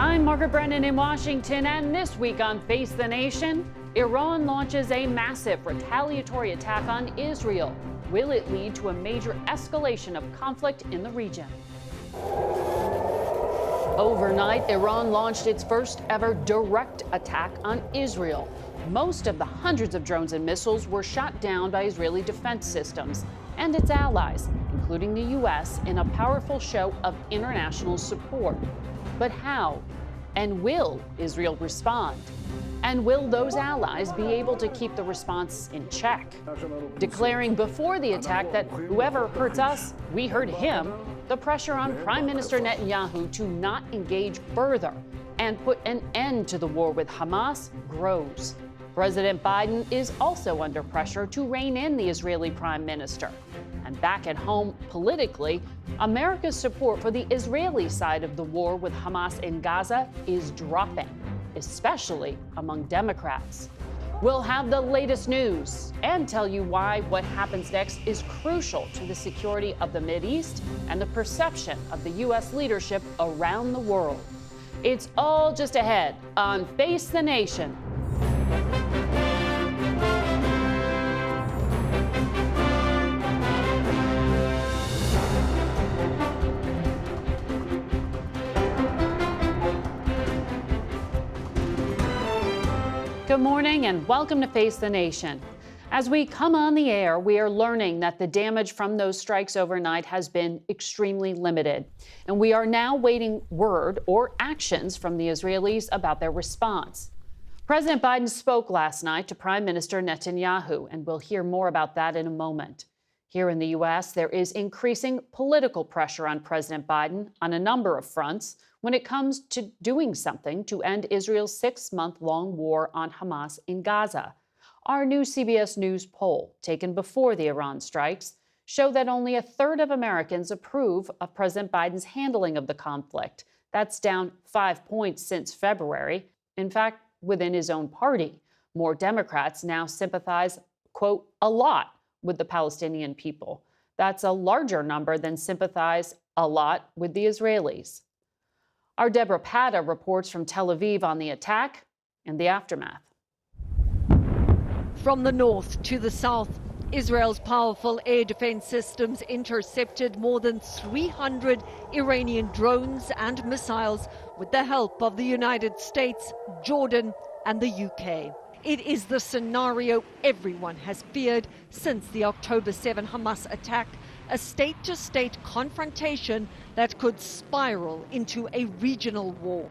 I'm Margaret Brennan in Washington, and this week on Face the Nation, Iran launches a massive retaliatory attack on Israel. Will it lead to a major escalation of conflict in the region? Overnight, Iran launched its first ever direct attack on Israel. Most of the hundreds of drones and missiles were shot down by Israeli defense systems and its allies, including the U.S., in a powerful show of international support. But how? And will Israel respond? And will those allies be able to keep the response in check? Declaring before the attack that whoever hurts us, we hurt him, the pressure on Prime Minister Netanyahu to not engage further and put an end to the war with Hamas grows. President Biden is also under pressure to rein in the Israeli Prime Minister. And back at home, politically, America's support for the Israeli side of the war with Hamas in Gaza is dropping, especially among Democrats. We'll have the latest news and tell you why what happens next is crucial to the security of the Mideast and the perception of the U.S. leadership around the world. It's all just ahead on Face the Nation. Good morning and welcome to Face the Nation. As we come on the air, we are learning that the damage from those strikes overnight has been extremely limited. And we are now waiting word or actions from the Israelis about their response. President Biden spoke last night to Prime Minister Netanyahu, and we'll hear more about that in a moment. Here in the U.S., there is increasing political pressure on President Biden on a number of fronts when it comes to doing something to end Israel's 6-month-long war on Hamas in Gaza. Our new CBS News poll, taken before the Iran strikes, show that only a third of Americans approve of President Biden's handling of the conflict. That's down 5 points since February. In fact, within his own party, more Democrats now sympathize, quote, a lot with the Palestinian people. That's a larger number than sympathize a lot with the Israelis. Our Deborah Pata reports from Tel Aviv on the attack and the aftermath. From the north to the south, Israel's powerful air defense systems intercepted more than 300 Iranian drones and missiles with the help of the United States, Jordan, and the UK. It is the scenario everyone has feared since the October 7 Hamas attack, a state-to-state confrontation that could spiral into a regional war.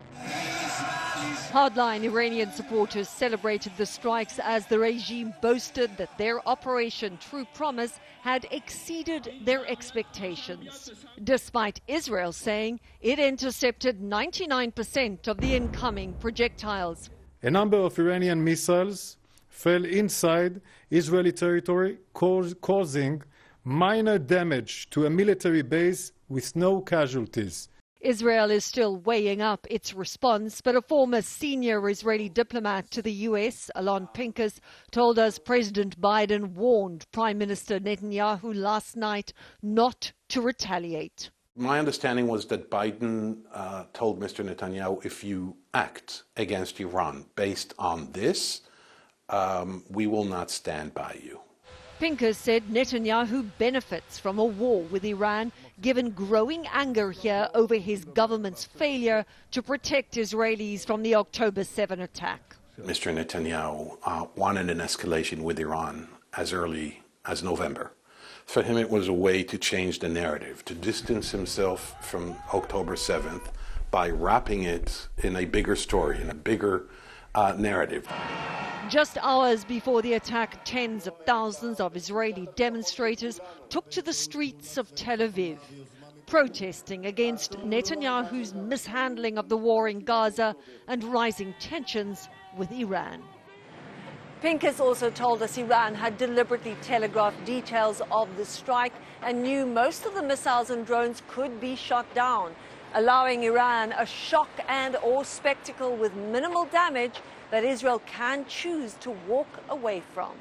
Hardline Iranian supporters celebrated the strikes as the regime boasted that their Operation True Promise had exceeded their expectations, despite Israel saying it intercepted 99% of the incoming projectiles. A number of Iranian missiles fell inside Israeli territory, causing minor damage to a military base with no casualties. Israel is still weighing up its response, but a former senior Israeli diplomat to the U.S., Alon Pincus, told us President Biden warned Prime Minister Netanyahu last night not to retaliate. My understanding was that Biden told Mr. Netanyahu, if you act against Iran based on this, we will not stand by you. Pincus said Netanyahu benefits from a war with Iran, given growing anger here over his government's failure to protect Israelis from the October 7 attack. Mr. Netanyahu wanted an escalation with Iran as early as November. For him, it was a way to change the narrative, to distance himself from October 7th by wrapping it in a bigger story, in a bigger narrative. Just hours before the attack, tens of thousands of Israeli demonstrators took to the streets of Tel Aviv, protesting against Netanyahu's mishandling of the war in Gaza and rising tensions with Iran. Pincus also told us Iran had deliberately telegraphed details of the strike and knew most of the missiles and drones could be shot down, allowing Iran a shock and/or spectacle with minimal damage that Israel can choose to walk away from.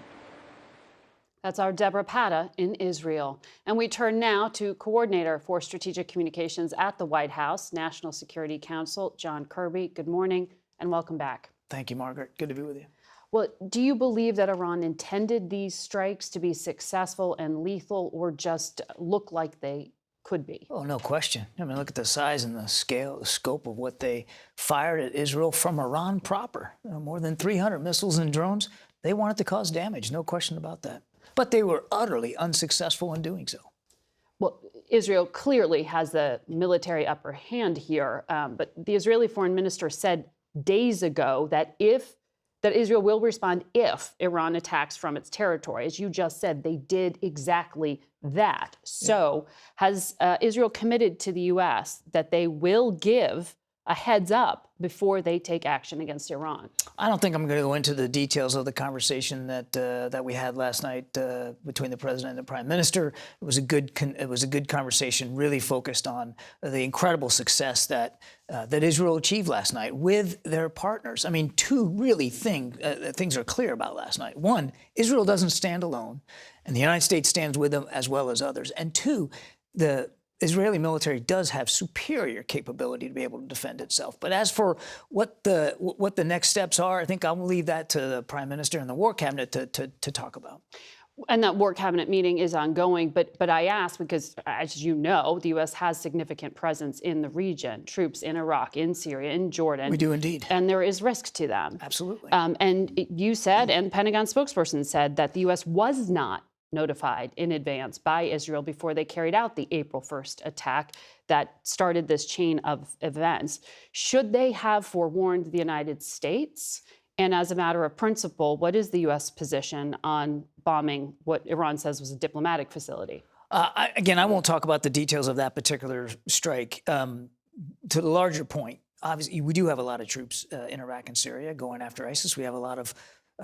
That's our Deborah Patta in Israel. And we turn now to Coordinator for Strategic Communications at the White House, National Security Council, John Kirby. Good morning and welcome back. Thank you, Margaret. Good to be with you. Well, do you believe that Iran intended these strikes to be successful and lethal, or just look like they could be? Oh, no question. I mean, look at the size and the scale, the scope of what they fired at Israel from Iran proper. More than 300 missiles and drones. They wanted to cause damage, no question about that. But they were utterly unsuccessful in doing so. Well, Israel clearly has the military upper hand here, but the Israeli foreign minister said days ago that Israel will respond if Iran attacks from its territory. As you just said, they did exactly that. So has Israel committed to the U.S. that they will give a heads up before they take action against Iran? I don't think I'm going to go into the details of the conversation that we had last night between the president and the prime minister. It was a good conversation, really focused on the incredible success that Israel achieved last night with their partners. I mean, two really things are clear about last night. One, Israel doesn't stand alone, and the United States stands with them as well as others. And two, the Israeli military does have superior capability to be able to defend itself. But as for what the next steps are, I think I'll leave that to the Prime Minister and the War Cabinet to talk about. And that War Cabinet meeting is ongoing. But I ask because, as you know, the U.S. has significant presence in the region, troops in Iraq, in Syria, in Jordan. We do indeed. And there is risk to them. Absolutely. And you said, and Pentagon spokesperson said, that the U.S. was not notified in advance by Israel before they carried out the April 1st attack that started this chain of events. Should they have forewarned the United States? And as a matter of principle, what is the U.S. position on bombing what Iran says was a diplomatic facility? Again, I won't talk about the details of that particular strike. To the larger point, obviously, we do have a lot of troops in Iraq and Syria going after ISIS. We have a lot of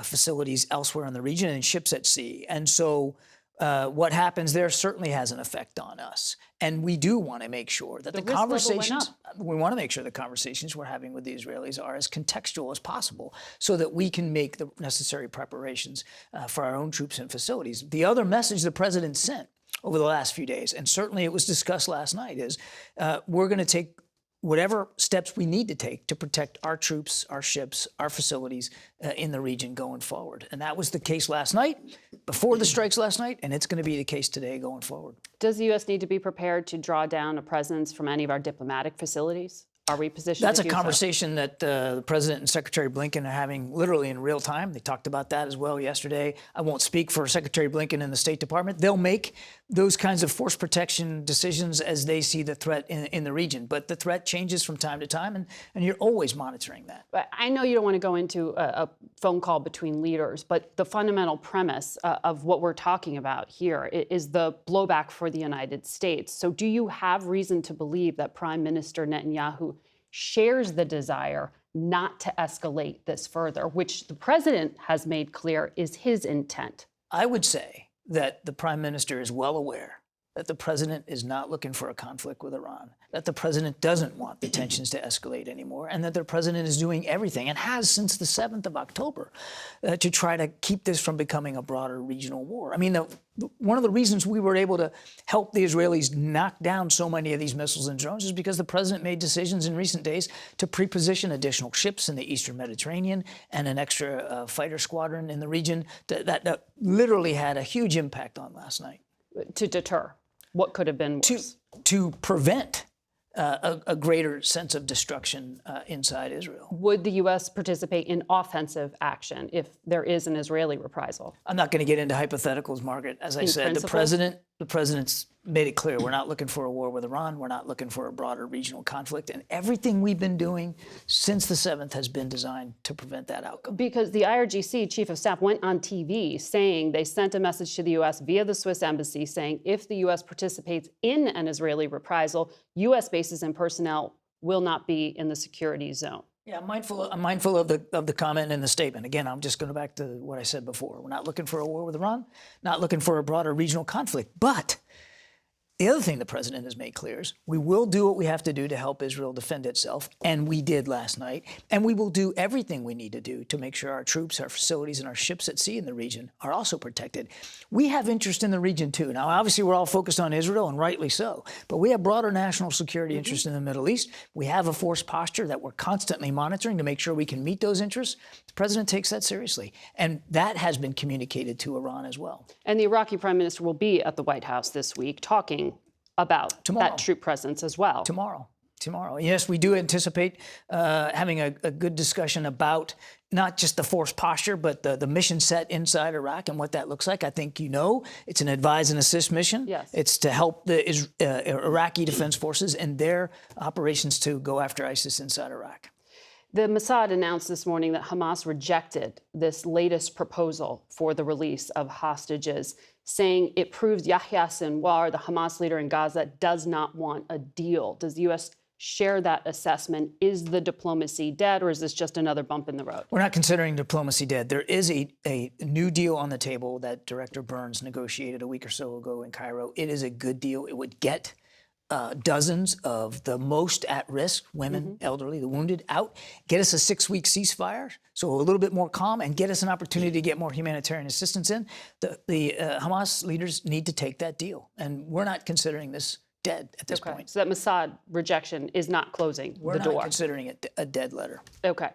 facilities elsewhere in the region and ships at sea. And so what happens there certainly has an effect on us. And we do want to make sure that the conversations, we want to make sure the conversations we're having with the Israelis are as contextual as possible so that we can make the necessary preparations for our own troops and facilities. The other message the president sent over the last few days, and certainly it was discussed last night, is we're going to take whatever steps we need to take to protect our troops, our ships, our facilities in the region going forward. And that was the case last night, before the strikes last night, and it's going to be the case today going forward. Does the U.S. need to be prepared to draw down a presence from any of our diplomatic facilities? Are we positioned That's to a do conversation that the President and Secretary Blinken are having literally in real time. They talked about that as well yesterday. I won't speak for Secretary Blinken and the State Department. They'll make those kinds of force protection decisions as they see the threat in the region. But the threat changes from time to time, and you're always monitoring that. I know you don't want to go into a phone call between leaders, but the fundamental premise of what we're talking about here is the blowback for the United States. So do you have reason to believe that Prime Minister Netanyahu shares the desire not to escalate this further, which the president has made clear is his intent? I would say that the prime minister is well aware that the president is not looking for a conflict with Iran, that the president doesn't want the tensions to escalate anymore, and that the president is doing everything, and has since the 7th of October, to try to keep this from becoming a broader regional war. I mean, one of the reasons we were able to help the Israelis knock down so many of these missiles and drones is because the president made decisions in recent days to pre-position additional ships in the Eastern Mediterranean and an extra fighter squadron in the region that literally had a huge impact on last night. To deter what could have been worse. To prevent a greater sense of destruction inside Israel. Would the U.S. participate in offensive action if there is an Israeli reprisal? I'm not going to get into hypotheticals, Margaret. As I said, the president's made it clear we're not looking for a war with Iran. We're not looking for a broader regional conflict. And everything we've been doing since the 7th has been designed to prevent that outcome. Because the IRGC chief of staff went on TV saying they sent a message to the U.S. via the Swiss embassy saying if the U.S. participates in an Israeli reprisal, U.S. bases and personnel will not be in the security zone. Yeah, I'm mindful of the comment and the statement. Again, I'm just going back to what I said before. We're not looking for a war with Iran, not looking for a broader regional conflict. But The other thing the president has made clear is we will do what we have to do to help Israel defend itself, and we did last night, and we will do everything we need to do to make sure our troops, our facilities, and our ships at sea in the region are also protected. We have interest in the region, too. Now, obviously, we're all focused on Israel, and rightly so, but we have broader national security interests in the Middle East. We have a force posture that we're constantly monitoring to make sure we can meet those interests. The president takes that seriously, and that has been communicated to Iran as well. And the Iraqi prime minister will be at the White House this week talking about that troop presence as well. Tomorrow. Yes, we do anticipate having a good discussion about not just the force posture, but the mission set inside Iraq and what that looks like. I think it's an advise and assist mission. Yes. It's to help the Iraqi Defense Forces and their operations to go after ISIS inside Iraq. The Mossad announced this morning that Hamas rejected this latest proposal for the release of hostages, saying it proves Yahya Sinwar, the Hamas leader in Gaza, does not want a deal. Does the U.S. share that assessment? Is the diplomacy dead, or is this just another bump in the road? We're not considering diplomacy dead. There is a new deal on the table that Director Burns negotiated a week or so ago in Cairo. It is a good deal. It would get dozens of the most at risk, women, elderly, the wounded, out, get us a 6-week ceasefire, so a little bit more calm, and get us an opportunity to get more humanitarian assistance in. The Hamas leaders need to take that deal, and we're not considering this dead at this point. So that Mossad rejection is not closing the door. We're not considering it a dead letter. Okay.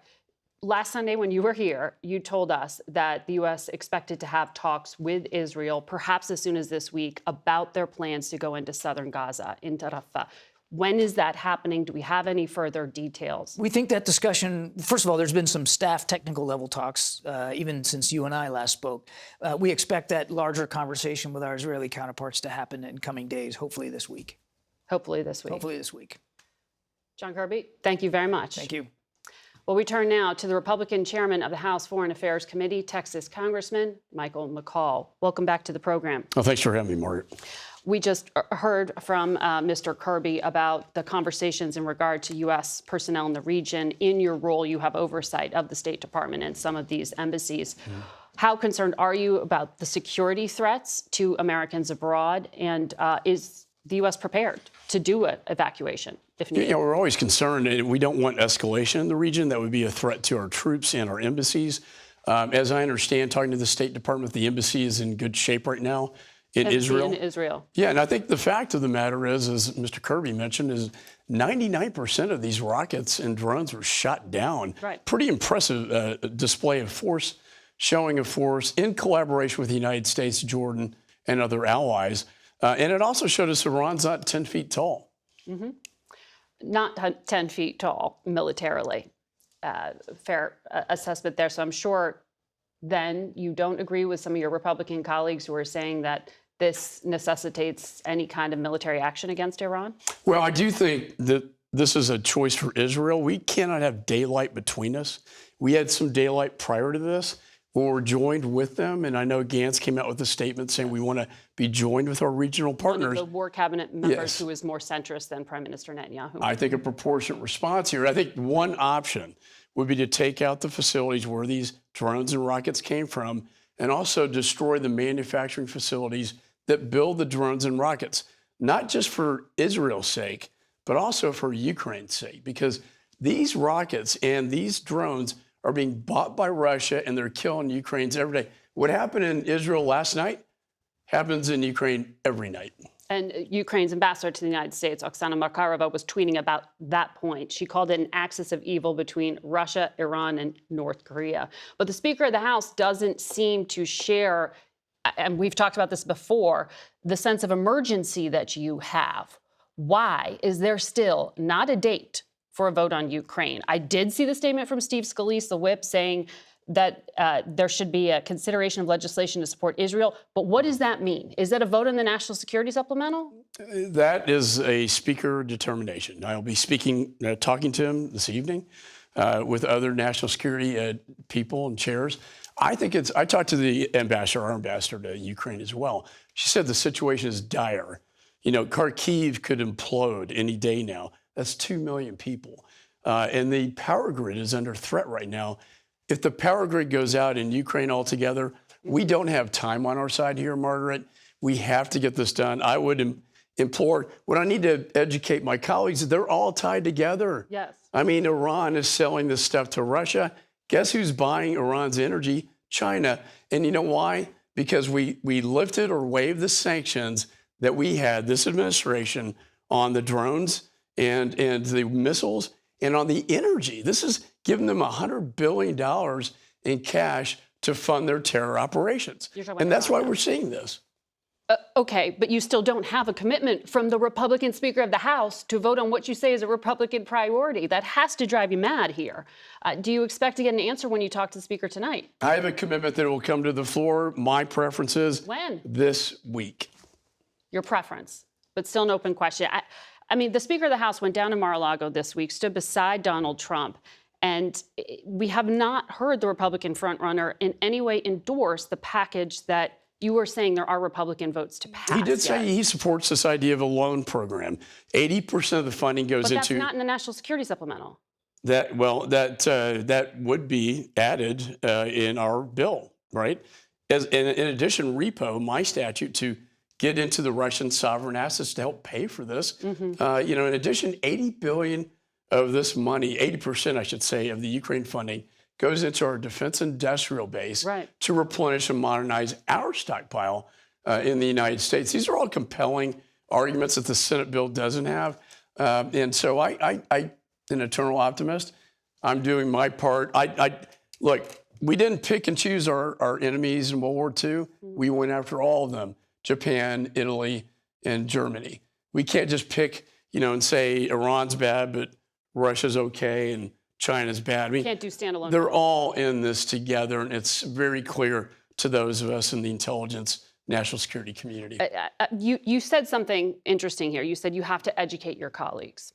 Last Sunday when you were here, you told us that the U.S. expected to have talks with Israel, perhaps as soon as this week, about their plans to go into southern Gaza, into Rafah. When is that happening? Do we have any further details? We think that discussion, first of all, there's been some staff technical level talks, even since you and I last spoke. We expect that larger conversation with our Israeli counterparts to happen in coming days, hopefully this week. Hopefully this week. Hopefully this week. John Kirby, thank you very much. Thank you. Well, we turn now to the Republican chairman of the House Foreign Affairs Committee, Texas Congressman Michael McCaul. Welcome back to the program. Well, thanks for having me, Margaret. We just heard from Mr. Kirby about the conversations in regard to U.S. personnel in the region. In your role, you have oversight of the State Department and some of these embassies. How concerned are you about the security threats to Americans abroad? And is the U.S. prepared to do an evacuation if needed? You know, we're always concerned, and we don't want escalation in the region. That would be a threat to our troops and our embassies. As I understand, talking to the State Department, the embassy is in good shape right now in Israel. In Israel. Yeah, and I think the fact of the matter is, as Mr. Kirby mentioned, is 99% of these rockets and drones were shot down. Right. Pretty impressive display of force, showing of force in collaboration with the United States, Jordan, and other allies. And it also showed us Iran's not 10 feet tall. Not 10 feet tall militarily. Fair assessment there. So I'm sure then you don't agree with some of your Republican colleagues who are saying that this necessitates any kind of military action against Iran? Well, I do think that this is a choice for Israel. We cannot have daylight between us. We had some daylight prior to this when we're joined with them. And I know Gantz came out with a statement saying we want to be joined with our regional partners. One of the war cabinet members Yes. who is more centrist than Prime Minister Netanyahu. I think a proportionate response here. I think one option would be to take out the facilities where these drones and rockets came from and also destroy the manufacturing facilities that build the drones and rockets, not just for Israel's sake, but also for Ukraine's sake, because these rockets and these drones are being bought by Russia and they're killing Ukrainians every day. What happened in Israel last night happens in Ukraine every night. And Ukraine's ambassador to the United States, Oksana Markarova, was tweeting about that point. She called it an axis of evil between Russia, Iran, and North Korea. But the Speaker of the House doesn't seem to share, and we've talked about this before, the sense of emergency that you have. Why is there still not a date for a vote on Ukraine? I did see the statement from Steve Scalise, the whip, saying that there should be a consideration of legislation to support Israel. But what does that mean? Is that a vote on the National Security Supplemental? That is a speaker determination. I'll be speaking, talking to him this evening with other national security people and chairs. I talked to the ambassador, our ambassador to Ukraine as well. She said the situation is dire. You know, Kharkiv could implode any day now. That's 2 million people. And the power grid is under threat right now. If the power grid goes out in Ukraine altogether, we don't have time on our side here, Margaret. We have to get this done. I would implored. What I need to educate my colleagues, they're all tied together. Yes. I mean, Iran is selling this stuff to Russia. Guess who's buying Iran's energy? China. And you know why? Because we lifted or waived the sanctions that we had, this administration, on the drones and the missiles and on the energy. This is giving them $100 billion in cash to fund their terror operations. And that's why we're seeing this. Okay, but you still don't have a commitment from the Republican Speaker of the House to vote on what you say is a Republican priority. That has to drive you mad here. Do you expect to get an answer when you talk to the Speaker tonight? I have a commitment that it will come to the floor. My preference is when? This week. Your preference, but still an open question. I mean, the Speaker of the House went down to Mar-a-Lago this week, stood beside Donald Trump, and we have not heard the Republican frontrunner in any way endorse the package that you were saying there are Republican votes to pass. He did say he supports this idea of a loan program. 80% of the funding goes into. But that's not in the National Security Supplemental. That would be added in our bill, right? In addition, repo, my statute, to get into the Russian sovereign assets to help pay for this. In addition, 80 billion of this money, 80%, I should say, of the Ukraine funding goes into our defense industrial base to replenish and modernize our stockpile in the United States. These are all compelling arguments that the Senate bill doesn't have. And so I'm an eternal optimist. I'm doing my part. Look, we didn't pick and choose our enemies in World War II. We went after all of them: Japan, Italy, and Germany. We can't just pick, and say Iran's bad, but Russia's okay, and China's bad. I mean, can't do standalone. They're all in this together, and it's very clear to those of us in the intelligence, national security community. You said something interesting here. You said you have to educate your colleagues.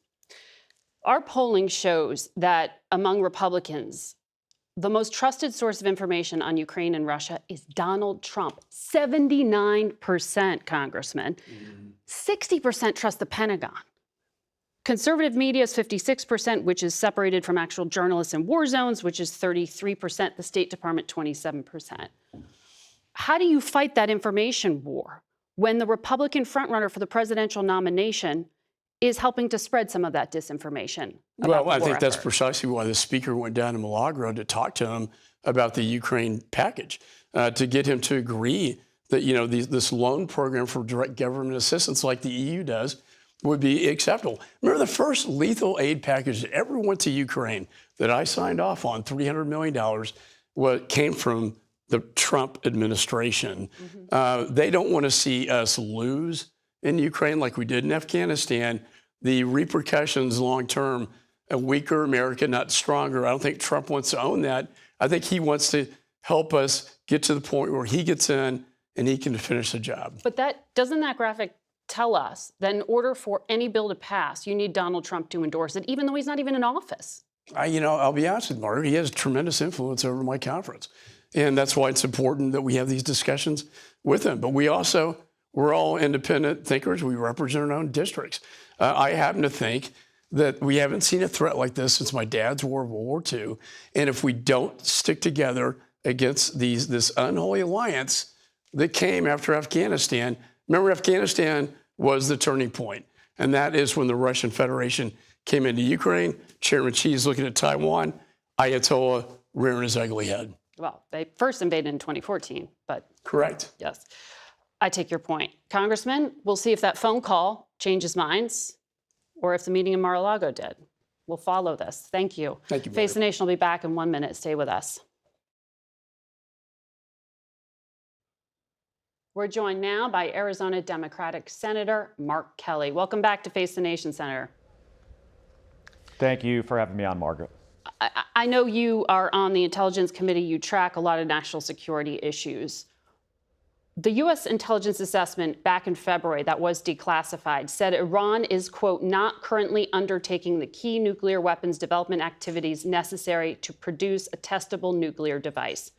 Our polling shows that among Republicans, the most trusted source of information on Ukraine and Russia is Donald Trump. 79%, Congressman. 60% trust the Pentagon. Conservative media is 56%, which is separated from actual journalists in war zones, which is 33%. The State Department, 27%. How do you fight that information war when the Republican frontrunner for the presidential nomination is helping to spread some of that disinformation? Well, I think that's precisely why the Speaker went down to Milagro to talk to him about the Ukraine package, to get him to agree that, this loan program for direct government assistance like the EU does would be acceptable. Remember, the first lethal aid package that ever went to Ukraine that I signed off on, $300 million, came from the Trump administration. They don't want to see us lose in Ukraine like we did in Afghanistan. The repercussions long-term, a weaker America, not stronger. I don't think Trump wants to own that. I think he wants to help us get to the point where he gets in and he can finish the job. But doesn't that graphic tell us that in order for any bill to pass, you need Donald Trump to endorse it, even though he's not even in office? I'll be honest with Margaret, he has tremendous influence over my conference. And that's why it's important that we have these discussions with him. But we're all independent thinkers. We represent our own districts. I happen to think that we haven't seen a threat like this since my dad's war of World War II. And if we don't stick together against this unholy alliance that came after Afghanistan, remember, Afghanistan was the turning point. And that is when the Russian Federation came into Ukraine. Chairman Xi is looking at Taiwan. Ayatollah rearing his ugly head. Well, they first invaded in 2014, but... Correct. Yes. I take your point. Congressman, we'll see if that phone call changes minds or if the meeting in Mar-a-Lago did. We'll follow this. Thank you. Thank you. Face the Nation will be back in 1 minute. Stay with us. We're joined now by Arizona Democratic Senator Mark Kelly. Welcome back to Face the Nation, Senator. Thank you for having me on, Margaret. I know you are on the Intelligence Committee. You track a lot of national security issues. The U.S. intelligence assessment back in February that was declassified said Iran is, quote, not currently undertaking the key nuclear weapons development activities necessary to produce a testable nuclear device.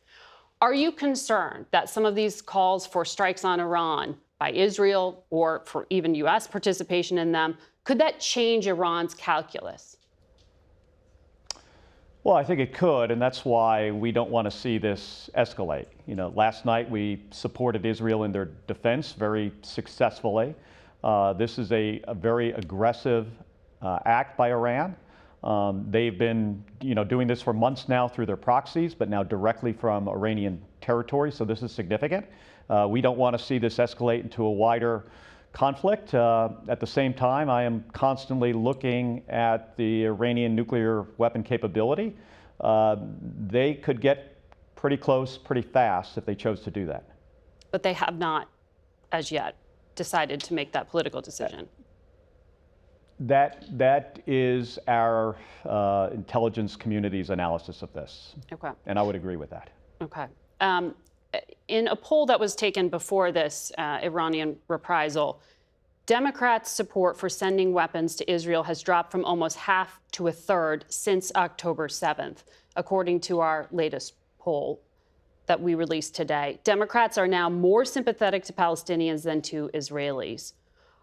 Are you concerned that some of these calls for strikes on Iran by Israel or for even U.S. participation in them, could that change Iran's calculus? Well, I think it could, and that's why we don't want to see this escalate. Last night we supported Israel in their defense very successfully. This is a very aggressive act by Iran. They've been, doing this for months now through their proxies, but now directly from Iranian territory. So this is significant. We don't want to see this escalate into a wider conflict. At the same time, I am constantly looking at the Iranian nuclear weapon capability. They could get pretty close, pretty fast if they chose to do that. But they have not, as yet, decided to make that political decision. That is our intelligence community's analysis of this. Okay. And I would agree with that. Okay. In a poll that was taken before this Iranian reprisal, Democrats' support for sending weapons to Israel has dropped from almost half to a third since October 7th, according to our latest poll that we released today. Democrats are now more sympathetic to Palestinians than to Israelis.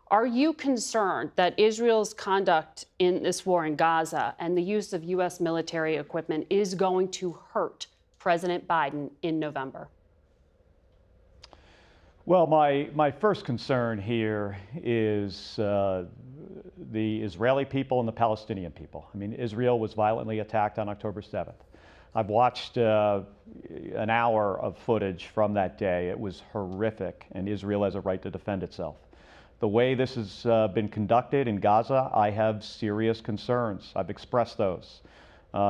Are you concerned that Israel's conduct in this war in Gaza and the use of U.S. military equipment is going to hurt President Biden in November? Well, my first concern here is the Israeli people and the Palestinian people. I mean, Israel was violently attacked on October 7th. I've watched an hour of footage from that day. It was horrific, and Israel has a right to defend itself. The way this has been conducted in Gaza, I have serious concerns. I've expressed those.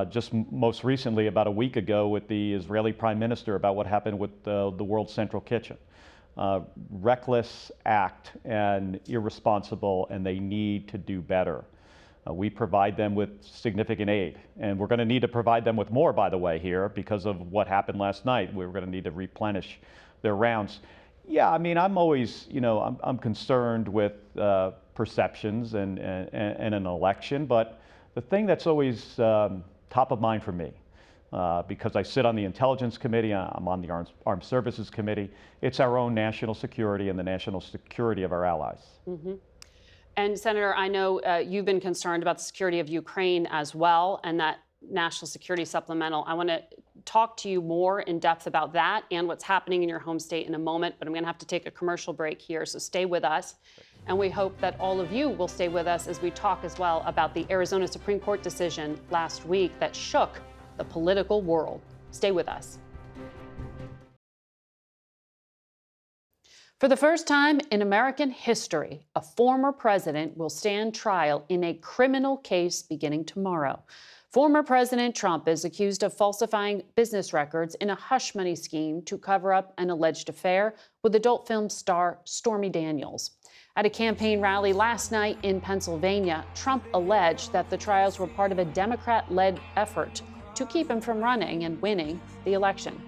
Just most recently, about a week ago, with the Israeli Prime Minister about what happened with the World Central Kitchen. Reckless act and irresponsible, and they need to do better. We provide them with significant aid, and we're going to need to provide them with more, by the way, here because of what happened last night. We're going to need to replenish their rounds. Yeah, I mean, I'm always, I'm concerned with perceptions and an election, but the thing that's always top of mind for me, because I sit on the Intelligence Committee, I'm on the Armed Services Committee, it's our own national security and the national security of our allies. Mm-hmm. And Senator, I know you've been concerned about the security of Ukraine as well, and that national security supplemental. I want to talk to you more in depth about that and what's happening in your home state in a moment, but I'm going to have to take a commercial break here, so stay with us. And we hope that all of you will stay with us as we talk as well about the Arizona Supreme Court decision last week that shook the political world. Stay with us. For the first time in American history, a former president will stand trial in a criminal case beginning tomorrow. Former President Trump is accused of falsifying business records in a hush money scheme to cover up an alleged affair with adult film star Stormy Daniels. At a campaign rally last night in Pennsylvania, Trump alleged that the trials were part of a Democrat-led effort to keep him from running and winning the election.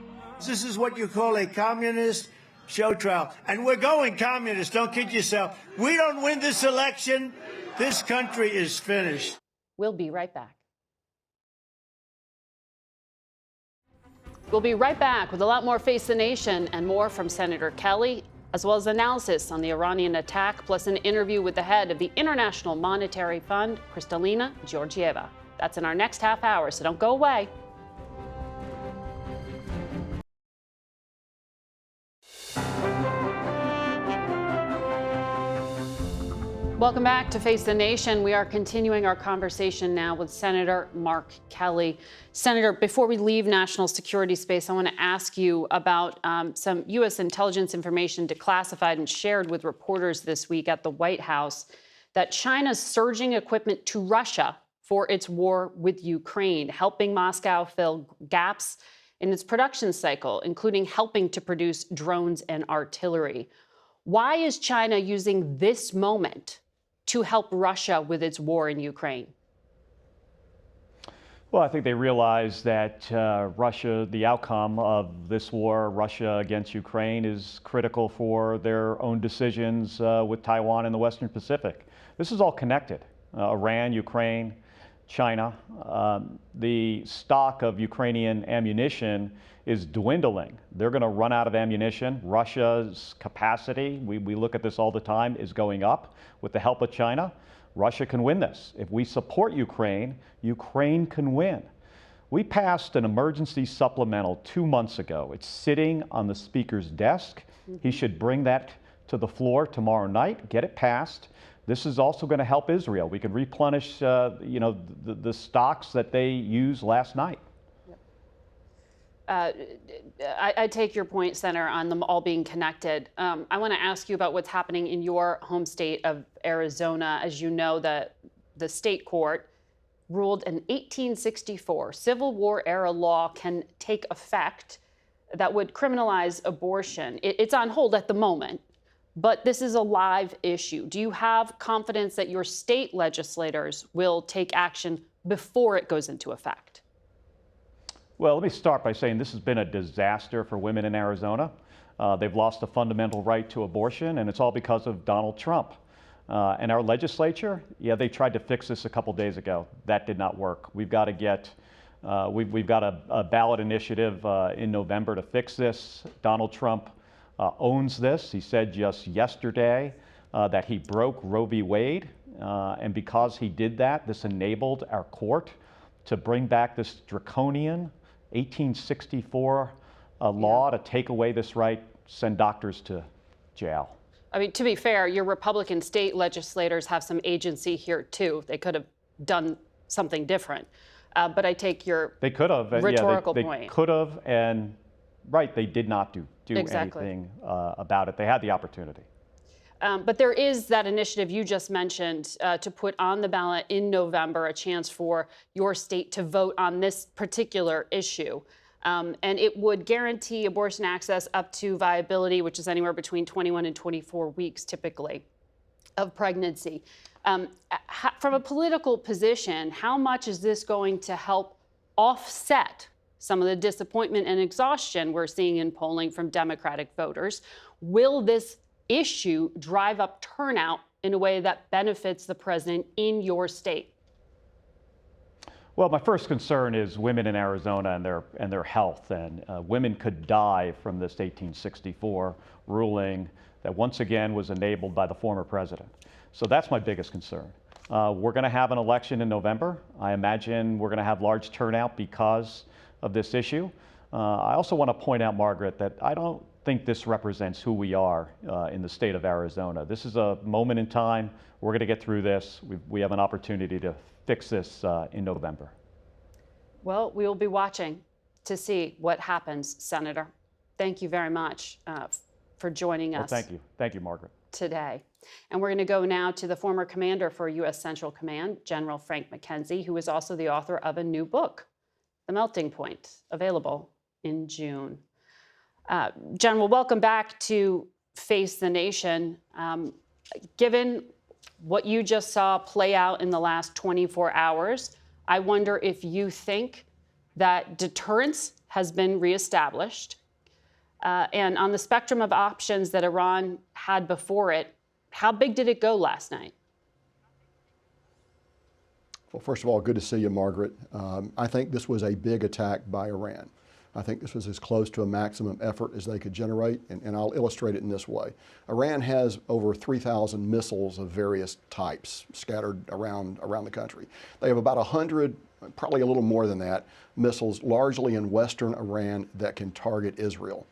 This is what you call a communist show trial. And we're going communist, don't kid yourself. We don't win this election, this country is finished. We'll be right back. We'll be right back with a lot more Face the Nation and more from Senator Kelly, as well as analysis on the Iranian attack, plus an interview with the head of the International Monetary Fund, Kristalina Georgieva. That's in our next half hour, so don't go away. Welcome back to Face the Nation. We are continuing our conversation now with Senator Mark Kelly. Senator, before we leave national security space, I want to ask you about some U.S. intelligence information declassified and shared with reporters this week at the White House that China's surging equipment to Russia for its war with Ukraine, helping Moscow fill gaps in its production cycle, including helping to produce drones and artillery. Why is China using this moment to help Russia with its war in Ukraine? Well, I think they realize that Russia, the outcome of this war, Russia against Ukraine, is critical for their own decisions with Taiwan and the Western Pacific. This is all connected. Iran, Ukraine, China. The stock of Ukrainian ammunition is dwindling. They're going to run out of ammunition. Russia's capacity, we look at this all the time, is going up. With the help of China, Russia can win this. If we support Ukraine, Ukraine can win. We passed an emergency supplemental 2 months ago. It's sitting on the Speaker's desk. He should bring that to the floor tomorrow night, get it passed. This is also going to help Israel. We can replenish, the stocks that they used last night. I take your point, Senator, on them all being connected. I want to ask you about what's happening in your home state of Arizona. As you know, the state court ruled an 1864 Civil War era law can take effect that would criminalize abortion. It's on hold at the moment, but this is a live issue. Do you have confidence that your state legislators will take action before it goes into effect? Well, let me start by saying this has been a disaster for women in Arizona. They've lost a fundamental right to abortion, and it's all because of Donald Trump. And our legislature, they tried to fix this a couple days ago. That did not work. We've got to get, we've got a ballot initiative in November to fix this. Donald Trump owns this. He said just yesterday that he broke Roe v. Wade, and because he did that, this enabled our court to bring back this draconian 1864 law to take away this right, send doctors to jail. I mean, to be fair, your Republican state legislators have some agency here, too. They could have done something different. But I take your rhetorical point. They could have, and right, they did not do exactly anything about it. They had the opportunity. But there is that initiative you just mentioned to put on the ballot in November a chance for your state to vote on this particular issue. And it would guarantee abortion access up to viability, which is anywhere between 21 and 24 weeks typically of pregnancy. From a political position, how much is this going to help offset some of the disappointment and exhaustion we're seeing in polling from Democratic voters? Will this issue drive up turnout in a way that benefits the president in your state? Well, my first concern is women in Arizona and their health, and women could die from this 1864 ruling that once again was enabled by the former president. So that's my biggest concern. We're going to have an election in November. I imagine we're going to have large turnout because of this issue. I also want to point out, Margaret, that I don't think this represents who we are in the state of Arizona. This is a moment in time. We're going to get through this. We have an opportunity to fix this in November. Well, we will be watching to see what happens, Senator. Thank you very much for joining us. Thank you. Thank you, Margaret. Today. And we're going to go now to the former commander for U.S. Central Command, General Frank McKenzie, who is also the author of a new book, The Melting Point, available in June. General, welcome back to Face the Nation. Given what you just saw play out in the last 24 hours, I wonder if you think that deterrence has been reestablished. And on the spectrum of options that Iran had before it, how big did it go last night? Well, first of all, good to see you, Margaret. I think this was a big attack by Iran. I think this was as close to a maximum effort as they could generate, and I'll illustrate it in this way. Iran has over 3,000 missiles of various types scattered around the country. They have about 100, probably a little more than that, missiles largely in western Iran that can target Israel.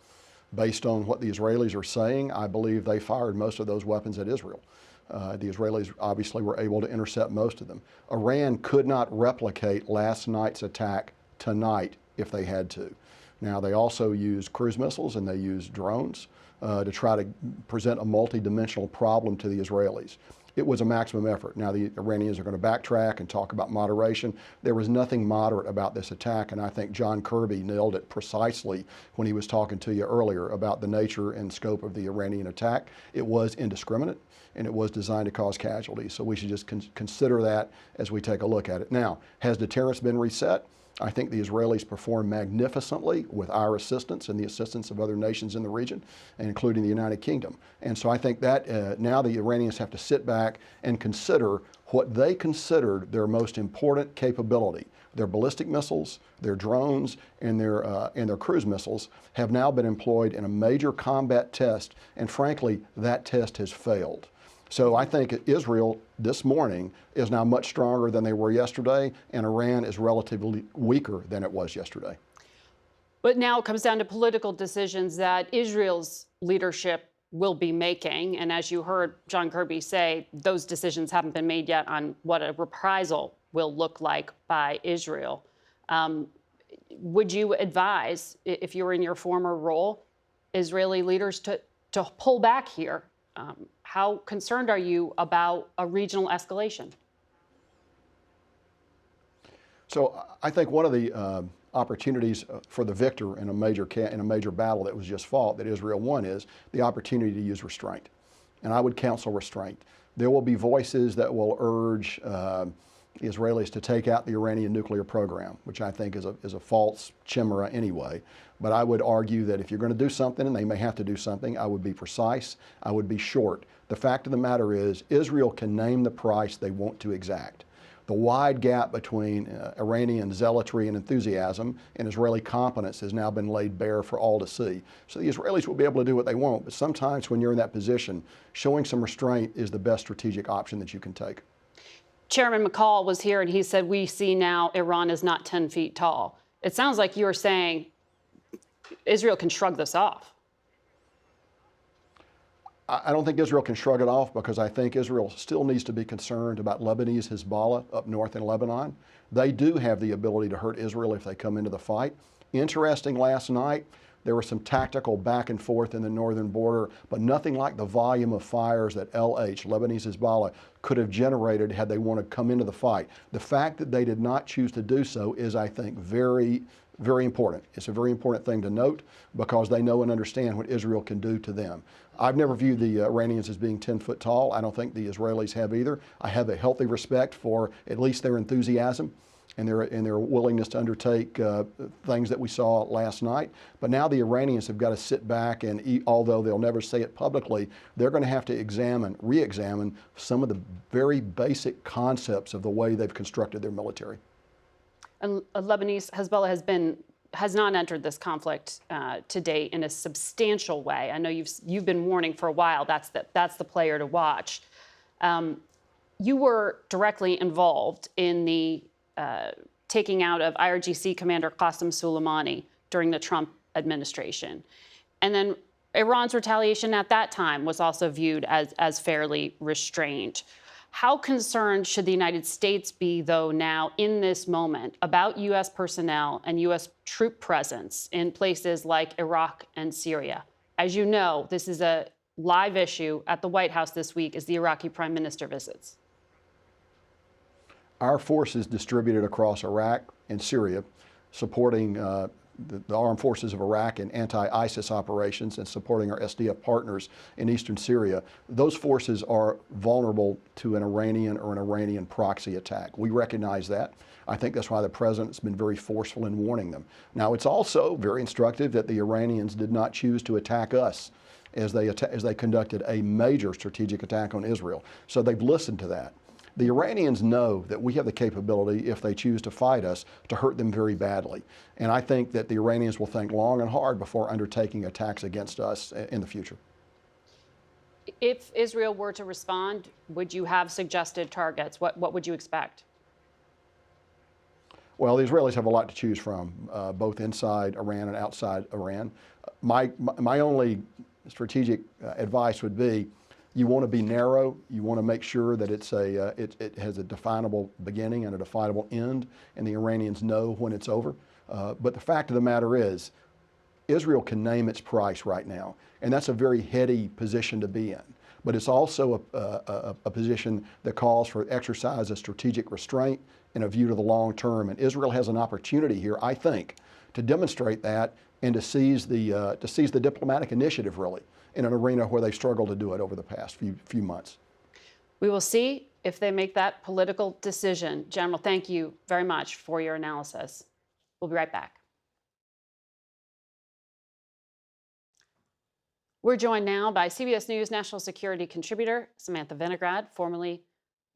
Based on what the Israelis are saying, I believe they fired most of those weapons at Israel. The Israelis obviously were able to intercept most of them. Iran could not replicate last night's attack tonight if they had to. Now, they also use cruise missiles and they use drones to try to present a multi-dimensional problem to the Israelis. It was a maximum effort. Now, the Iranians are going to backtrack and talk about moderation. There was nothing moderate about this attack, and I think John Kirby nailed it precisely when he was talking to you earlier about the nature and scope of the Iranian attack. It was indiscriminate, and it was designed to cause casualties. So we should just consider that as we take a look at it. Now, has deterrence been reset? I think the Israelis performed magnificently with our assistance and the assistance of other nations in the region, including the United Kingdom. And so I think that now the Iranians have to sit back and consider what they considered their most important capability. Their ballistic missiles, their drones, and their cruise missiles have now been employed in a major combat test, and frankly, that test has failed. So I think Israel this morning is now much stronger than they were yesterday, and Iran is relatively weaker than it was yesterday. But now it comes down to political decisions that Israel's leadership will be making. And as you heard John Kirby say, those decisions haven't been made yet on what a reprisal will look like by Israel. Would you advise, if you were in your former role, Israeli leaders to pull back here? How concerned are you about a regional escalation? So I think one of the opportunities for the victor in a major battle that was just fought that Israel won is the opportunity to use restraint. And I would counsel restraint. There will be voices that will urge Israelis to take out the Iranian nuclear program, which I think is a false chimera anyway. But I would argue that if you're going to do something, and they may have to do something, I would be precise, I would be short. The fact of the matter is, Israel can name the price they want to exact. The wide gap between Iranian zealotry and enthusiasm and Israeli competence has now been laid bare for all to see. So the Israelis will be able to do what they want, but sometimes when you're in that position, showing some restraint is the best strategic option that you can take. Chairman McCaul was here and he said, we see now Iran is not 10 feet tall. It sounds like you're saying Israel can shrug this off. I don't think Israel can shrug it off because I think Israel still needs to be concerned about Lebanese Hezbollah up north in Lebanon. They do have the ability to hurt Israel if they come into the fight. Interesting, last night, there was some tactical back and forth in the northern border, but nothing like the volume of fires that LH, Lebanese Hezbollah, could have generated had they wanted to come into the fight. The fact that they did not choose to do so is, I think, very important. It's a very important thing to note because they know and understand what Israel can do to them. I've never viewed the Iranians as being 10 foot tall. I don't think the Israelis have either. I have a healthy respect for at least their enthusiasm and their willingness to undertake things that we saw last night. But now the Iranians have got to sit back and, although they'll never say it publicly, they're going to have to re-examine some of the very basic concepts of the way they've constructed their military. And Lebanese Hezbollah has not entered this conflict to date in a substantial way. I know you've been warning for a while that's the player to watch. You were directly involved in the taking out of IRGC Commander Qasem Soleimani during the Trump administration, and then Iran's retaliation at that time was also viewed as fairly restrained. How concerned should the United States be, though, now in this moment about U.S. personnel and U.S. troop presence in places like Iraq and Syria? As you know, this is a live issue at the White House this week as the Iraqi Prime Minister visits. Our forces distributed across Iraq and Syria, supporting the armed forces of Iraq in anti-ISIS operations and supporting our SDF partners in eastern Syria, those forces are vulnerable to an Iranian proxy attack. We recognize that. I think that's why the president's been very forceful in warning them. Now, it's also very instructive that the Iranians did not choose to attack us as they conducted a major strategic attack on Israel. So they've listened to that. The Iranians know that we have the capability, if they choose to fight us, to hurt them very badly. And I think that the Iranians will think long and hard before undertaking attacks against us in the future. If Israel were to respond, would you have suggested targets? What would you expect? Well, the Israelis have a lot to choose from, both inside Iran and outside Iran. My only strategic advice would be, you want to be narrow. You want to make sure that it has a definable beginning and a definable end, and the Iranians know when it's over. But the fact of the matter is, Israel can name its price right now, and that's a very heady position to be in. But it's also a position that calls for exercise of strategic restraint and a view to the long term. And Israel has an opportunity here, I think, to demonstrate that and to seize the diplomatic initiative, really, in an arena where they've struggled to do it over the past few months. We will see if they make that political decision. General, thank you very much for your analysis. We'll be right back. We're joined now by CBS News national security contributor Samantha Vinograd, formerly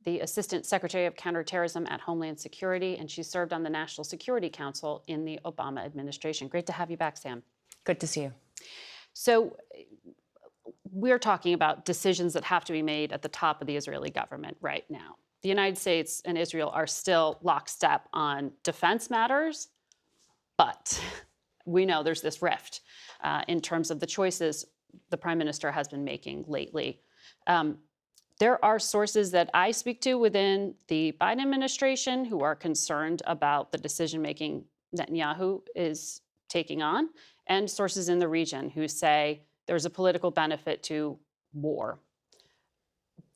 the Assistant Secretary of Counterterrorism at Homeland Security, and she served on the National Security Council in the Obama administration. Great to have you back, Sam. Good to see you. So we're talking about decisions that have to be made at the top of the Israeli government right now. The United States and Israel are still lockstep on defense matters, but we know there's this rift in terms of the choices the Prime Minister has been making lately. There are sources that I speak to within the Biden administration who are concerned about the decision-making Netanyahu is taking on, and sources in the region who say there's a political benefit to war.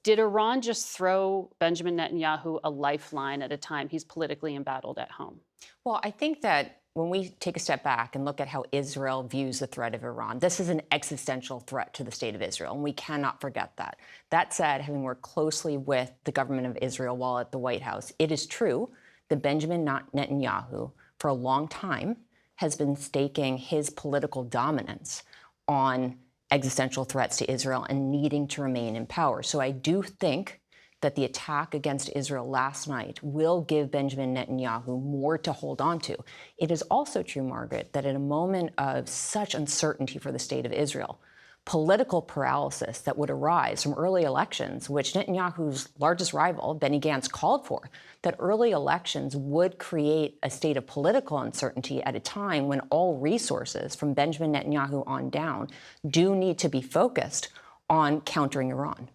Did Iran just throw Benjamin Netanyahu a lifeline at a time he's politically embattled at home? Well, I think that when we take a step back and look at how Israel views the threat of Iran, this is an existential threat to the state of Israel, and we cannot forget that. That said, having worked closely with the government of Israel while at the White House, it is true that Benjamin Netanyahu, for a long time, has been staking his political dominance on existential threats to Israel and needing to remain in power. So I do think that the attack against Israel last night will give Benjamin Netanyahu more to hold on to. It is also true, Margaret, that at a moment of such uncertainty for the state of Israel, political paralysis that would arise from early elections, which Netanyahu's largest rival, Benny Gantz, called for, that early elections would create a state of political uncertainty at a time when all resources from Benjamin Netanyahu on down do need to be focused on countering Iran.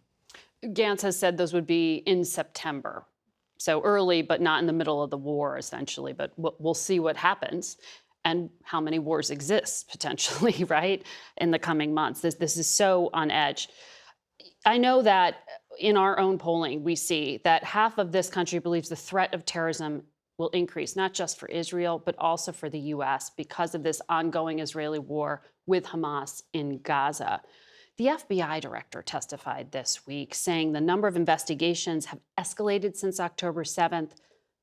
Gantz has said those would be in September. So early, but not in the middle of the war, essentially. But we'll see what happens and how many wars exist, potentially, right, in the coming months. This is so on edge. I know that in our own polling, we see that half of this country believes the threat of terrorism will increase, not just for Israel, but also for the U.S. because of this ongoing Israeli war with Hamas in Gaza. The FBI director testified this week, saying the number of investigations have escalated since October 7th.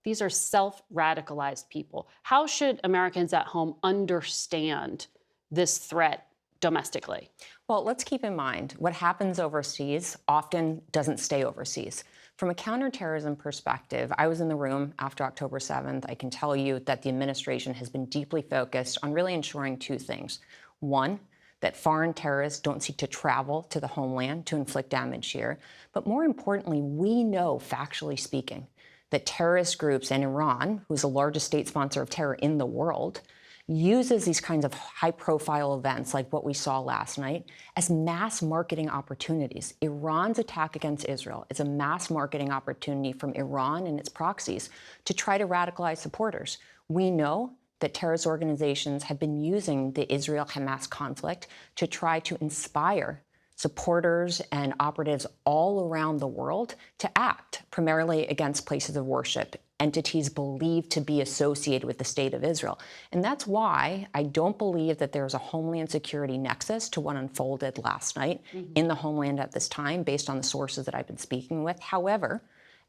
These are self-radicalized people. How should Americans at home understand this threat domestically? Well, let's keep in mind what happens overseas often doesn't stay overseas. From a counterterrorism perspective, I was in the room after October 7th. I can tell you that the administration has been deeply focused on really ensuring two things. One, that foreign terrorists don't seek to travel to the homeland to inflict damage here. But more importantly, we know, factually speaking, that terrorist groups in Iran, who's the largest state sponsor of terror in the world, uses these kinds of high-profile events like what we saw last night as mass marketing opportunities. Iran's attack against Israel is a mass marketing opportunity from Iran and its proxies to try to radicalize supporters. We know that terrorist organizations have been using the Israel-Hamas conflict to try to inspire supporters and operatives all around the world to act primarily against places of worship, entities believed to be associated with the state of Israel. And that's why I don't believe that there's a homeland security nexus to what unfolded last night in the homeland at this time, based on the sources that I've been speaking with. However,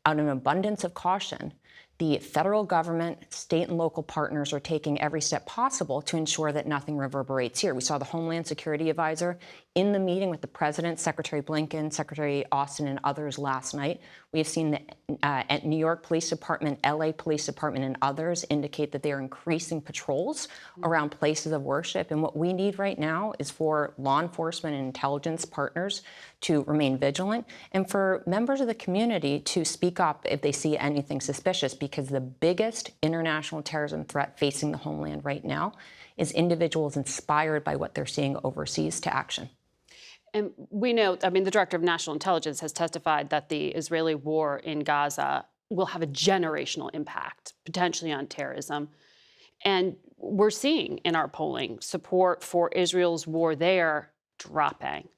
out of an abundance of caution, the federal government, state and local partners are taking every step possible to ensure that nothing reverberates here. We saw the Homeland Security Advisor in the meeting with the President, Secretary Blinken, Secretary Austin, and others last night. We have seen the New York Police Department, LA Police Department, and others indicate that they are increasing patrols around places of worship. And what we need right now is for law enforcement and intelligence partners to remain vigilant and for members of the community to speak up if they see anything suspicious, because the biggest international terrorism threat facing the homeland right now is individuals inspired by what they're seeing overseas to action. And we know, I mean, the Director of National Intelligence has testified that the Israeli war in Gaza will have a generational impact, potentially on terrorism. And we're seeing in our polling support for Israel's war there dropping.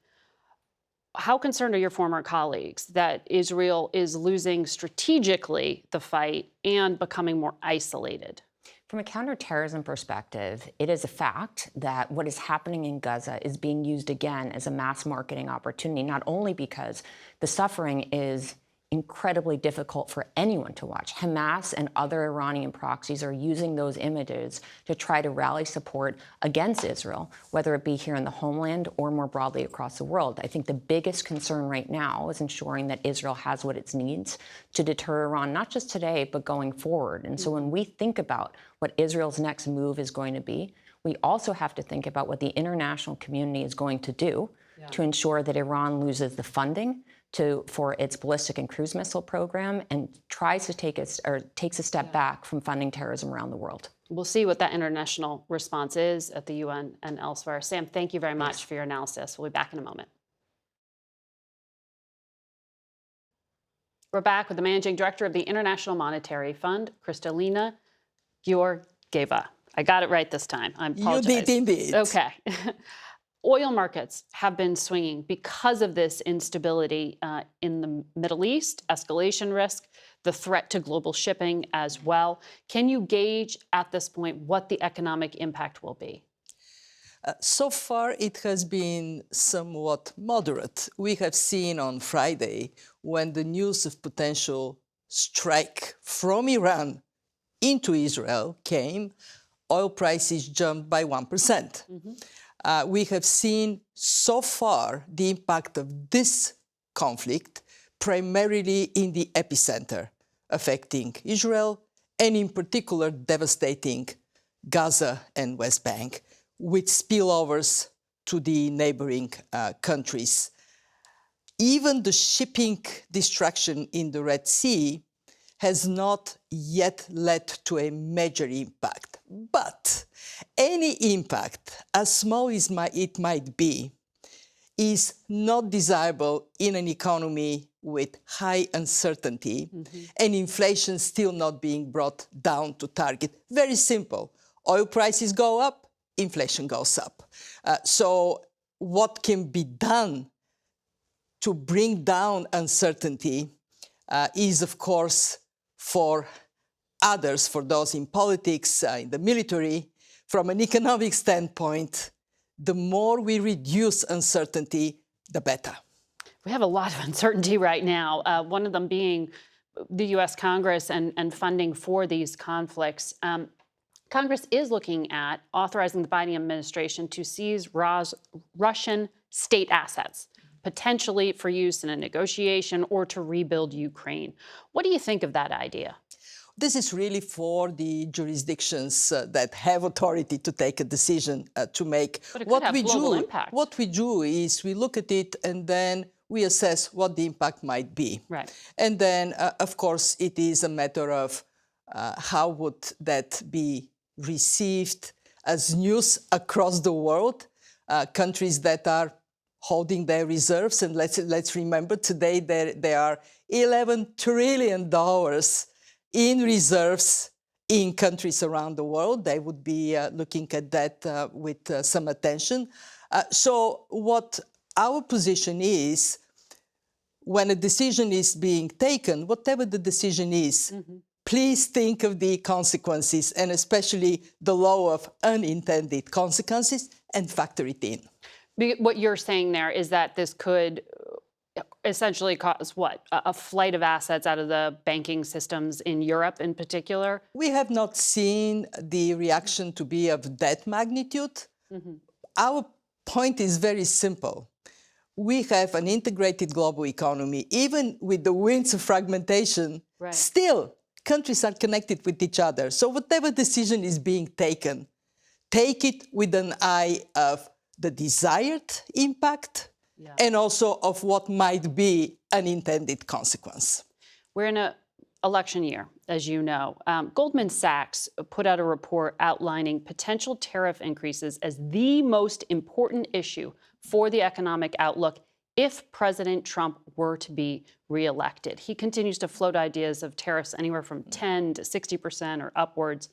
How concerned are your former colleagues that Israel is losing strategically the fight and becoming more isolated? From a counterterrorism perspective, it is a fact that what is happening in Gaza is being used again as a mass marketing opportunity, not only because the suffering is incredibly difficult for anyone to watch. Hamas and other Iranian proxies are using those images to try to rally support against Israel, whether it be here in the homeland or more broadly across the world. I think the biggest concern right now is ensuring that Israel has what it needs to deter Iran, not just today, but going forward. And so when we think about what Israel's next move is going to be, we also have to think about what the international community is going to do to ensure that Iran loses the funding for its ballistic and cruise missile program and tries to takes a step back from funding terrorism around the world. We'll see what that international response is at the UN and elsewhere. Sam, thank you very much for your analysis. We'll be back in a moment. We're back with the managing director of the International Monetary Fund, Kristalina Georgieva. I got it right this time. I apologize. You did indeed. Okay. Oil markets have been swinging because of this instability in the Middle East, escalation risk, the threat to global shipping as well. Can you gauge at this point what the economic impact will be? So far, it has been somewhat moderate. We have seen on Friday, when the news of potential strike from Iran into Israel came, oil prices jumped by 1%. We have seen so far the impact of this conflict primarily in the epicenter, affecting Israel and in particular devastating Gaza and West Bank, with spillovers to the neighboring countries. Even the shipping distraction in the Red Sea has not yet led to a major impact. But any impact, as small as it might be, is not desirable in an economy with high uncertainty and inflation still not being brought down to target. Very simple. Oil prices go up, inflation goes up. So what can be done to bring down uncertainty is, of course, for others, for those in politics, in the military. From an economic standpoint, the more we reduce uncertainty, the better. We have a lot of uncertainty right now, one of them being the U.S. Congress and funding for these conflicts. Congress is looking at authorizing the Biden administration to seize Russian state assets, potentially for use in a negotiation or to rebuild Ukraine. What do you think of that idea? This is really for the jurisdictions that have authority to take a decision to make. But it could have global impact. What we do is we look at it and then we assess what the impact might be. Right. And then, of course, it is a matter of how would that be received as news across the world. Countries that are holding their reserves, and let's remember today there are $11 trillion in reserves in countries around the world. They would be looking at that with some attention. So what our position is, when a decision is being taken, whatever the decision is, please think of the consequences, and especially the law of unintended consequences, and factor it in. What you're saying there is that this could essentially cause what? A flight of assets out of the banking systems in Europe in particular? We have not seen the reaction to be of that magnitude. Our point is very simple. We have an integrated global economy. Even with the winds of fragmentation, still countries are connected with each other. So whatever decision is being taken, take it with an eye of the desired impact and also of what might be an intended consequence. We're in an election year, as you know. Goldman Sachs put out a report outlining potential tariff increases as the most important issue for the economic outlook if President Trump were to be reelected. He continues to float ideas of tariffs anywhere from 10 to 60% or upwards.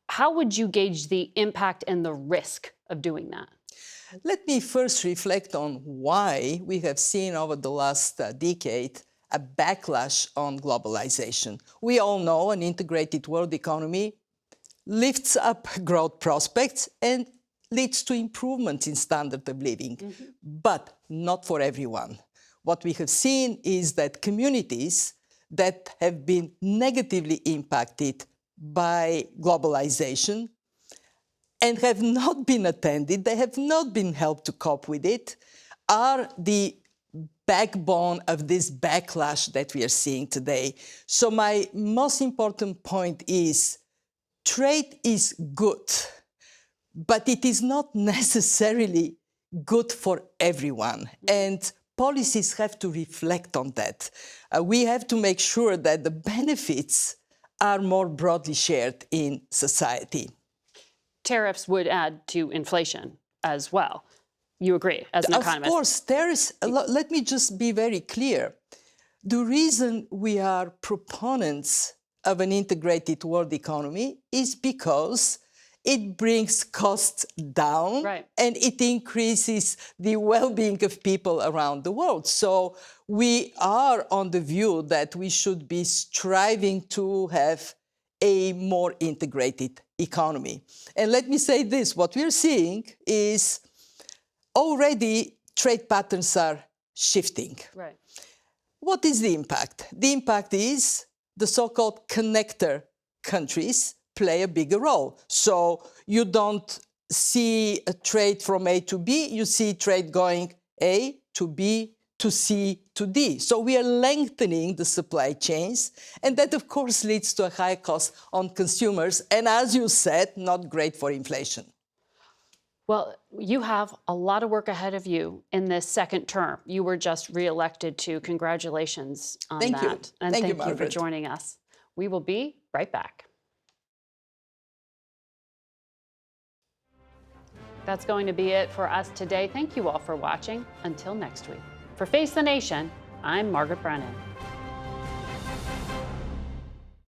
How would you gauge the impact and the risk of doing that? Let me first reflect on why we have seen over the last decade a backlash on globalization. We all know an integrated world economy lifts up growth prospects and leads to improvements in standard of living, but not for everyone. What we have seen is that communities that have been negatively impacted by globalization and have not been attended, they have not been helped to cope with it, are the backbone of this backlash that we are seeing today. So my most important point is trade is good, but it is not necessarily good for everyone. And policies have to reflect on that. We have to make sure that the benefits are more broadly shared in society. Tariffs would add to inflation as well. You agree, as an economist? Of course, let me just be very clear. The reason we are proponents of an integrated world economy is because it brings costs down, right, and it increases the well-being of people around the world. So we are on the view that we should be striving to have a more integrated economy. And let me say this, what we're seeing is already trade patterns are shifting. Right. What is the impact? The impact is the so-called connector countries play a bigger role. So you don't see a trade from A to B, you see trade going A to B to C to D. So we are lengthening the supply chains, and that of course leads to a high cost on consumers, and as you said, not great for inflation. Well, you have a lot of work ahead of you in this second term. You were just re-elected too. Congratulations on that. Thank you. And thank you for Margaret. joining us. We will be right back. That's going to be it for us today. Thank you all for watching. Until next week. For Face the Nation, I'm Margaret Brennan.